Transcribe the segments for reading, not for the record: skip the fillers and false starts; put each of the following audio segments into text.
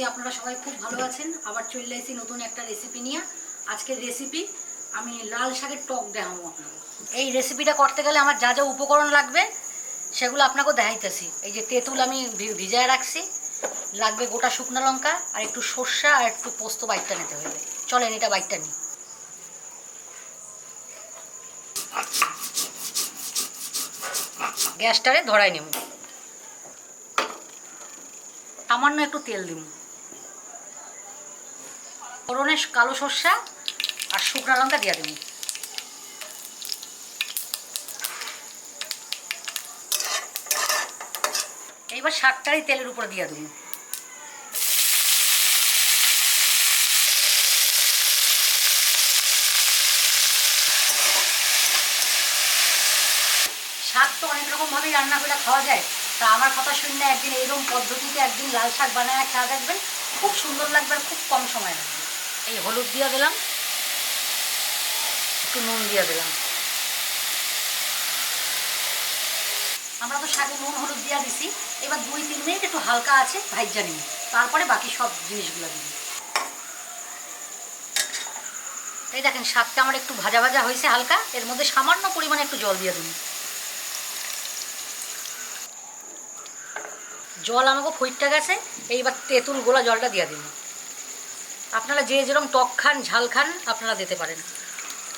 করি আপনারা সবাই খুব ভালো আছেন। আবার চলে এসেছি নতুন একটা রেসিপি নিয়ে। আজকের রেসিপি আমি লাল শাকের টক দেখাবো আপনাকে। এই রেসিপিটা করতে গেলে আমার যা যা উপকরণ লাগবে সেগুলো আপনাকে দেখাইতেছি। এই যে তেঁতুল আমি ভিজায় রাখছি, লাগবে গোটা শুকনো লঙ্কা আর একটু সর্ষা আর একটু পোস্ত বাইটটা নিতে হবে। চলেন এটা বাইটটা নিই। গ্যাসটারে ধরাই নেব, সামান্য একটু তেল দিব, ফোড়নে কালো সর্ষা আর শুকনো লঙ্কা দিয়ে দেব। এইবার শাকটারই তেলের উপরে দিয়ে দেব। শাক তো অনেক রকমভাবেই রান্না করে খাওয়া যায়, তা আমার কথা শুনলে একদিন এইরকম পদ্ধতিতে একদিন লাল শাক বানায় খেয়ে দেখবেন, খুব সুন্দর লাগবে আর খুব কম সময় লাগবে। এই হলুদ দিয়ে দিলাম, একটু নুন দিয়ে দিলাম। আমরা তো শাকে নুন হলুদ দিয়ে দিছি, এবার 2-3 মিনিট একটু হালকা আছে ভাইজা নিই, তারপরে বাকি সব জিনিসগুলো দিই। এই দেখেন শাকটা আমার একটু ভাজা ভাজা হয়েছে হালকা, এর মধ্যে সামান্য পরিমাণে একটু জল দিয়ে দিন। জল আমাকে ফুটতে গেছে, এইবার তেঁতুল গোলা জলটা দিয়ে দিন। আপনারা যে যেরকম টক খান ঝাল খান আপনারা দিতে পারেন।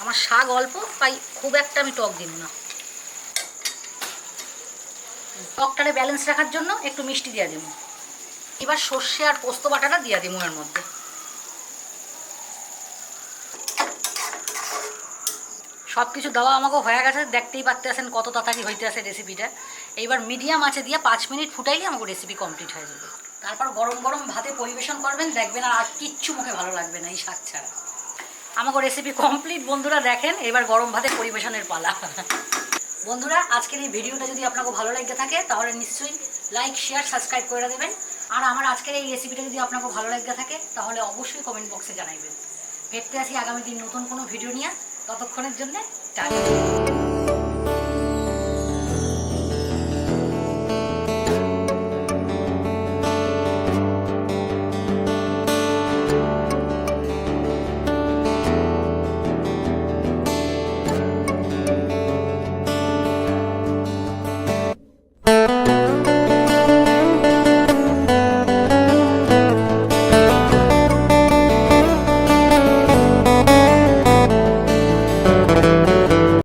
আমার শাক অল্প, তাই খুব একটা আমি টক দিন না। টকটারে ব্যালেন্স রাখার জন্য একটু মিষ্টি দিয়ে দিব। এবার সর্ষে আর পোস্ত বাটাটা দিয়ে দিব এর মধ্যে। সব কিছু দেওয়া আমাকে হয়ে গেছে, দেখতেই পারতেছেন কত তাড়াতাড়ি হইতে আছে রেসিপিটা। এইবার মিডিয়াম আঁচে দিয়ে 5 মিনিট ফুটাইলে আমাকে রেসিপি কমপ্লিট হয়ে যাবে। তারপর গরম গরম ভাতে পরিবেশন করবেন, দেখবেন আর কিচ্ছু মুখে ভালো লাগবে না এই শাক ছাড়া। আমাকে রেসিপি কমপ্লিট বন্ধুরা, দেখেন এবার গরম ভাতে পরিবেশনের পালা। বন্ধুরা, আজকের এই ভিডিওটা যদি আপনাকে ভালো লাগে থাকে তাহলে নিশ্চয়ই লাইক শেয়ার সাবস্ক্রাইব করে দেবেন। আর আমার আজকের এই রেসিপিটা যদি আপনাকে ভালো লাগে থাকে তাহলে অবশ্যই কমেন্ট বক্সে জানাইবেন। দেখতে আসি আগামী দিন নতুন কোনো ভিডিও নিয়ে। ততক্ষণের জন্য টাটা।